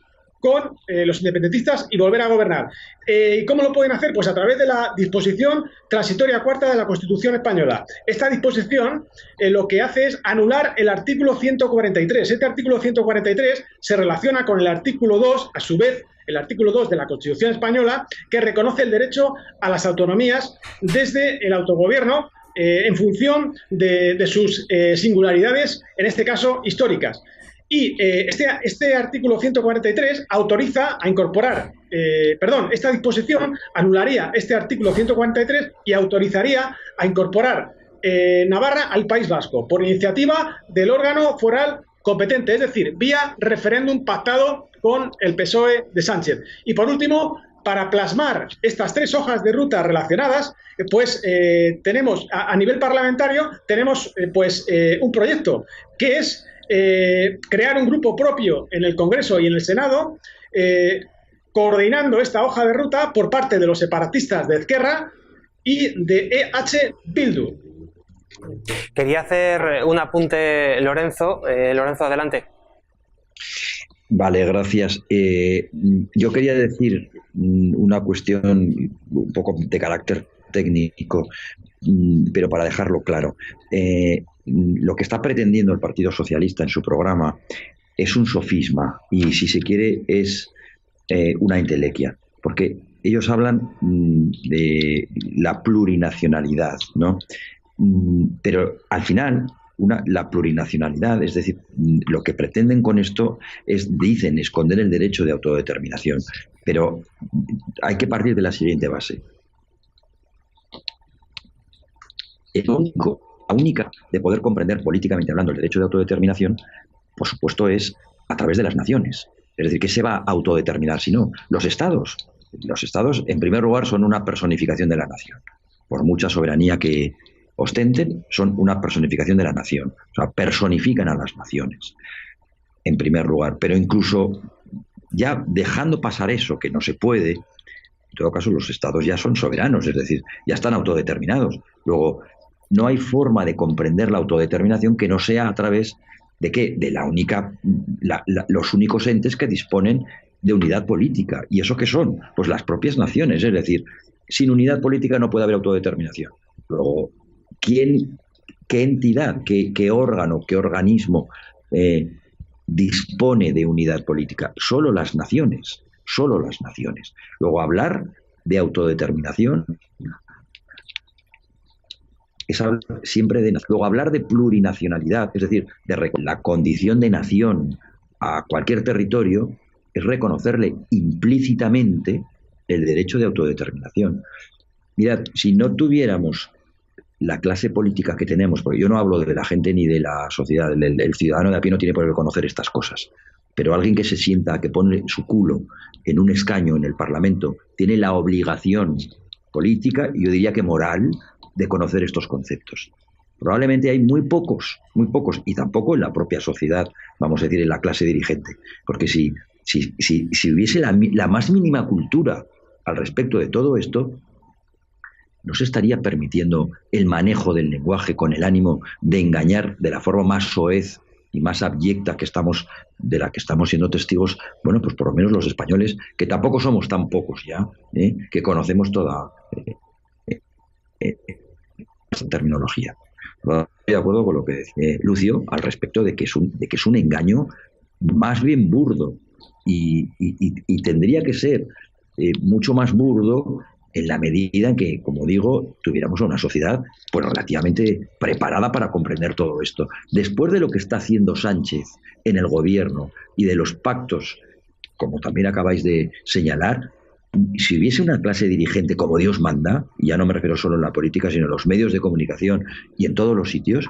con los independentistas y volver a gobernar. ¿Y cómo lo pueden hacer? Pues a través de la disposición transitoria cuarta de la Constitución española. Esta disposición lo que hace es anular el artículo 143. Este artículo 143 se relaciona con el artículo 2, a su vez, el artículo 2 de la Constitución española, que reconoce el derecho a las autonomías desde el autogobierno en función de sus singularidades, en este caso históricas. Y este artículo 143 autoriza a incorporar, esta disposición anularía este artículo 143 y autorizaría a incorporar Navarra al País Vasco por iniciativa del órgano foral competente, es decir, vía referéndum pactado con el PSOE de Sánchez. Y por último, para plasmar estas 3 hojas de ruta relacionadas, tenemos a nivel parlamentario tenemos un proyecto que es crear un grupo propio en el Congreso y en el Senado, coordinando esta hoja de ruta por parte de los separatistas de Ezquerra y de EH Bildu. Quería hacer un apunte, Lorenzo. Lorenzo, adelante. Vale, gracias. Yo quería decir una cuestión un poco de carácter técnico, pero para dejarlo claro. Lo que está pretendiendo el Partido Socialista en su programa es un sofisma y, si se quiere, es una entelequia, porque ellos hablan de la plurinacionalidad, ¿no? Pero al final la plurinacionalidad, es decir, lo que pretenden con esto dicen, esconder el derecho de autodeterminación, pero hay que partir de la siguiente base. La única de poder comprender políticamente hablando el derecho de autodeterminación, por supuesto, es a través de las naciones. Es decir, ¿qué se va a autodeterminar si no? Los estados. Los estados, en primer lugar, son una personificación de la nación. Por mucha soberanía que ostenten, son una personificación de la nación. O sea, personifican a las naciones. en primer lugar. Pero incluso ya dejando pasar eso, que no se puede, en todo caso los estados ya son soberanos, es decir, ya están autodeterminados. Luego, no hay forma de comprender la autodeterminación que no sea a través de ¿qué? De los únicos entes que disponen de unidad política. ¿Y eso qué son? Pues las propias naciones. Es decir, sin unidad política no puede haber autodeterminación. Luego, ¿qué entidad, qué órgano, qué organismo dispone de unidad política? Solo las naciones. Solo las naciones. Luego, hablar de autodeterminación es hablar siempre de... Luego, hablar de plurinacionalidad, es decir, de la condición de nación a cualquier territorio, es reconocerle implícitamente el derecho de autodeterminación. Mirad, si no tuviéramos la clase política que tenemos, porque yo no hablo de la gente ni de la sociedad, el ciudadano de a pie no tiene por qué conocer estas cosas, pero alguien que se sienta, que pone su culo en un escaño en el Parlamento, tiene la obligación política, y yo diría que moral, de conocer estos conceptos. Probablemente hay muy pocos, y tampoco en la propia sociedad, vamos a decir, en la clase dirigente, porque si hubiese la más mínima cultura al respecto de todo esto, no se estaría permitiendo el manejo del lenguaje con el ánimo de engañar de la forma más soez y más abyecta de la que estamos siendo testigos, bueno, pues por lo menos los españoles, que tampoco somos tan pocos ya, que conocemos toda esta terminología. Estoy de acuerdo con lo que dice Lucio al respecto de que es un engaño más bien burdo, y tendría que ser mucho más burdo en la medida en que, como digo, tuviéramos una sociedad pues relativamente preparada para comprender todo esto. Después de lo que está haciendo Sánchez en el gobierno y de los pactos, como también acabáis de señalar, si hubiese una clase dirigente como Dios manda, y ya no me refiero solo en la política, sino en los medios de comunicación y en todos los sitios,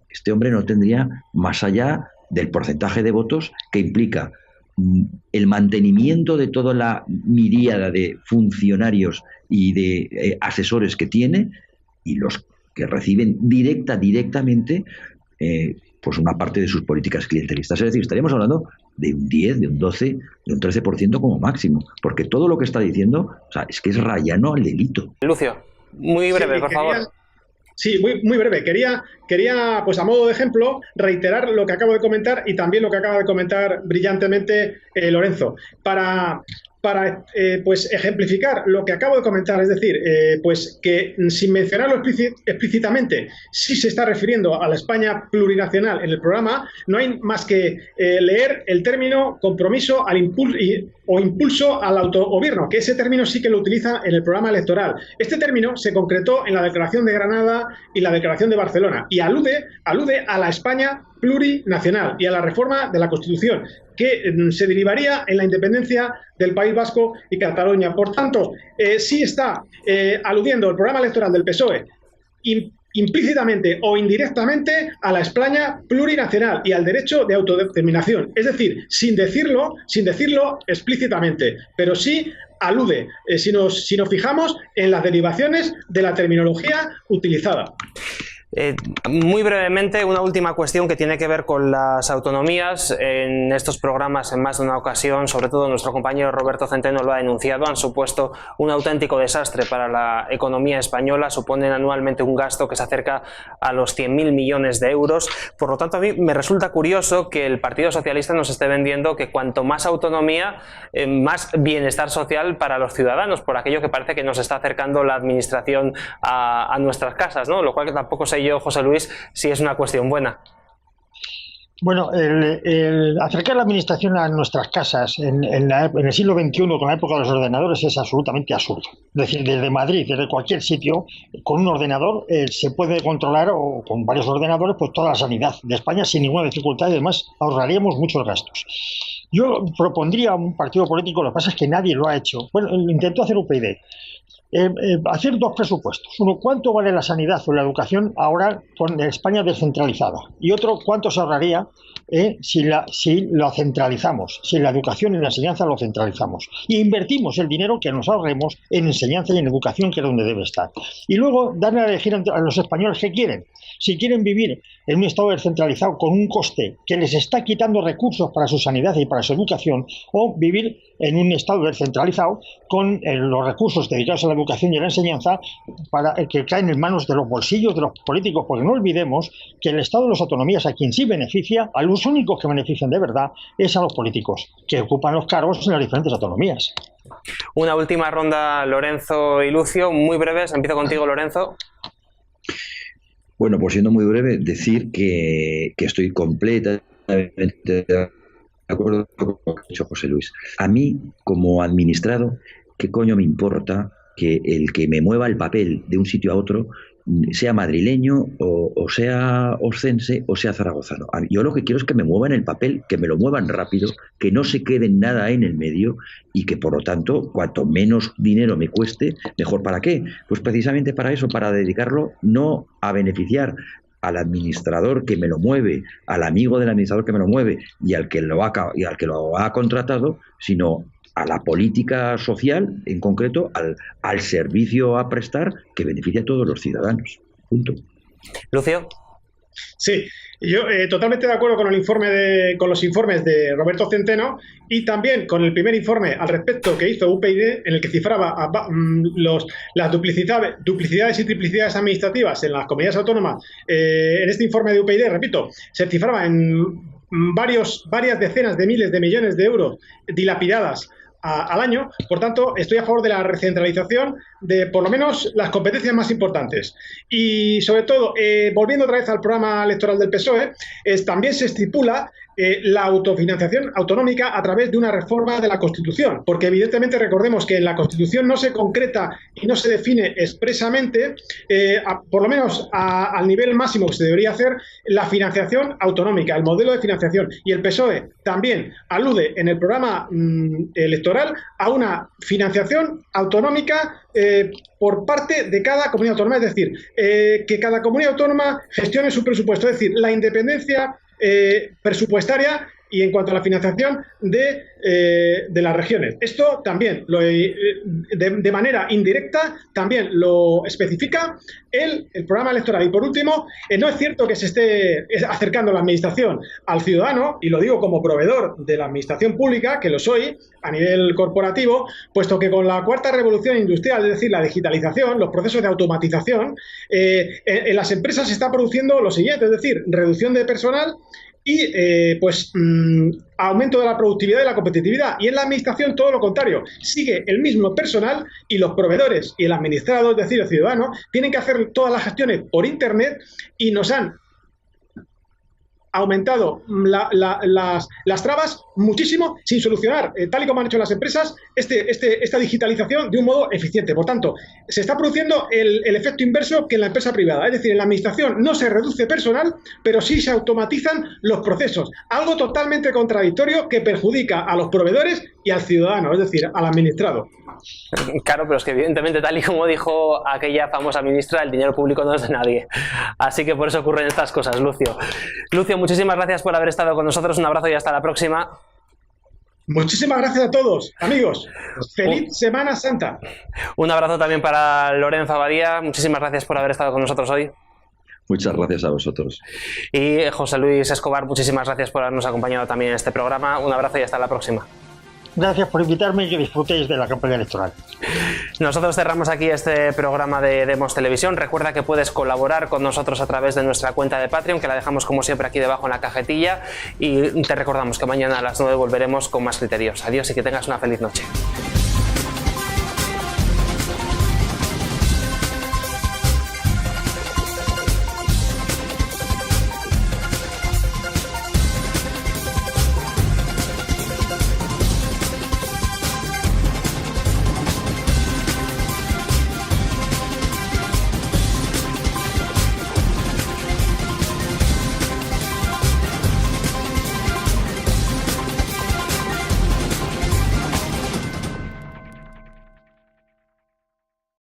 este hombre no tendría más allá del porcentaje de votos que implica el mantenimiento de toda la miríada de funcionarios y de asesores que tiene, y los que reciben directamente pues una parte de sus políticas clientelistas. Es decir, estaríamos hablando de un 10, de un 12, de un 13% como máximo, porque todo lo que está diciendo, o sea, es que es rayano al delito. Lucio, muy breve, por favor. Sí, muy breve. Quería, pues a modo de ejemplo, reiterar lo que acabo de comentar y también lo que acaba de comentar brillantemente Lorenzo. Para pues ejemplificar lo que acabo de comentar, es decir, pues que sin mencionarlo explícitamente, sí se está refiriendo a la España plurinacional en el programa, no hay más que leer el término compromiso al impulso al autogobierno, que ese término sí que lo utiliza en el programa electoral. Este término se concretó en la Declaración de Granada y la Declaración de Barcelona y alude a la España plurinacional y a la reforma de la Constitución, que se derivaría en la independencia del País Vasco y Cataluña. Por tanto, sí está aludiendo el programa electoral del PSOE implícitamente o indirectamente a la España plurinacional y al derecho de autodeterminación. Es decir, sin decirlo explícitamente, pero sí alude, si nos fijamos en las derivaciones de la terminología utilizada. Muy brevemente, una última cuestión que tiene que ver con las autonomías. En estos programas, en más de una ocasión, sobre todo nuestro compañero Roberto Centeno lo ha denunciado, han supuesto un auténtico desastre para la economía española, suponen anualmente un gasto que se acerca a los 100.000 millones de euros. Por lo tanto, a mí me resulta curioso que el Partido Socialista nos esté vendiendo que cuanto más autonomía, más bienestar social para los ciudadanos, por aquello que parece que nos está acercando la administración a nuestras casas, ¿no? Lo cual tampoco sé yo, José Luis, si es una cuestión buena. Bueno, el acercar la administración a nuestras casas en el siglo XXI, con la época de los ordenadores, es absolutamente absurdo. Es decir, desde Madrid, desde cualquier sitio, con un ordenador se puede controlar, o con varios ordenadores, pues toda la sanidad de España sin ninguna dificultad, y además ahorraríamos muchos gastos. Yo propondría un partido político, lo que pasa es que nadie lo ha hecho. Bueno, lo intentó hacer UPyD. Hacer dos presupuestos. Uno, ¿cuánto vale la sanidad o la educación ahora con España descentralizada? Y otro, ¿cuánto se ahorraría si lo centralizamos, si la educación y la enseñanza lo centralizamos y invertimos el dinero que nos ahorremos en enseñanza y en educación, que es donde debe estar. Y luego darle a elegir a los españoles qué quieren. Si quieren vivir en un Estado descentralizado con un coste que les está quitando recursos para su sanidad y para su educación, o vivir en un Estado descentralizado con los recursos dedicados a la educación y a la enseñanza que caen en manos de los bolsillos de los políticos, porque no olvidemos que el Estado de las autonomías, a quien sí beneficia, a los únicos que benefician de verdad, es a los políticos que ocupan los cargos en las diferentes autonomías. Una última ronda, Lorenzo y Lucio, muy breves. Empiezo contigo, Lorenzo. Bueno, pues siendo muy breve, decir que estoy completamente de acuerdo con lo que ha dicho José Luis. A mí, como administrado, ¿qué coño me importa que el que me mueva el papel de un sitio a otro sea madrileño o sea oscense o sea zaragozano? Yo lo que quiero es que me muevan el papel, que me lo muevan rápido, que no se quede nada en el medio y que, por lo tanto, cuanto menos dinero me cueste, mejor. ¿Para qué? Pues precisamente para eso, para dedicarlo no a beneficiar al administrador que me lo mueve, al amigo del administrador que me lo mueve y al que lo ha contratado, sino a la política social, en concreto, al servicio a prestar que beneficia a todos los ciudadanos. Punto. Lucio. Sí, yo totalmente de acuerdo con con los informes de Roberto Centeno y también con el primer informe al respecto que hizo UPyD, en el que cifraba las duplicidades y triplicidades administrativas en las comunidades autónomas. En este informe de UPyD, repito, se cifraba en varias decenas de miles de millones de euros dilapidadas al año. Por tanto, estoy a favor de la recentralización de por lo menos las competencias más importantes. Y sobre todo, volviendo otra vez al programa electoral del PSOE, también se estipula la autofinanciación autonómica a través de una reforma de la Constitución, porque evidentemente recordemos que en la Constitución no se concreta y no se define expresamente, por lo menos al nivel máximo que se debería hacer, la financiación autonómica, el modelo de financiación. Y el PSOE también alude en el programa electoral a una financiación autonómica por parte de cada comunidad autónoma, es decir, que cada comunidad autónoma gestione su presupuesto, es decir, la independencia presupuestaria y en cuanto a la financiación de las regiones. Esto también, de manera indirecta, también lo especifica el programa electoral. Y por último, no es cierto que se esté acercando la administración al ciudadano, y lo digo como proveedor de la administración pública, que lo soy a nivel corporativo, puesto que con la cuarta revolución industrial, es decir, la digitalización, los procesos de automatización, en las empresas se está produciendo lo siguiente, es decir, reducción de personal y aumento de la productividad y la competitividad. Y en la administración todo lo contrario, sigue el mismo personal y los proveedores y el administrado, es decir, el ciudadano, tienen que hacer todas las gestiones por internet y nos han aumentado las trabas muchísimo sin solucionar, tal y como han hecho las empresas, esta digitalización de un modo eficiente. Por tanto, se está produciendo el efecto inverso que en la empresa privada. Es decir, en la administración no se reduce personal, pero sí se automatizan los procesos. Algo totalmente contradictorio que perjudica a los proveedores y al ciudadano, es decir, al administrado. Claro, pero es que evidentemente, tal y como dijo aquella famosa ministra, el dinero público no es de nadie. Así que por eso ocurren estas cosas, Lucio. Lucio, muchísimas gracias por haber estado con nosotros. Un abrazo y hasta la próxima. Muchísimas gracias a todos, amigos. ¡Feliz Semana Santa! Un abrazo también para Lorenzo Abadía. Muchísimas gracias por haber estado con nosotros hoy. Muchas gracias a vosotros. Y José Luis Escobar, muchísimas gracias por habernos acompañado también en este programa. Un abrazo y hasta la próxima. Gracias por invitarme y que disfrutéis de la campaña electoral. Nosotros cerramos aquí este programa de Demos Televisión. Recuerda que puedes colaborar con nosotros a través de nuestra cuenta de Patreon, que la dejamos como siempre aquí debajo en la cajetilla. Y te recordamos que mañana a las 9 volveremos con más criterios. Adiós y que tengas una feliz noche.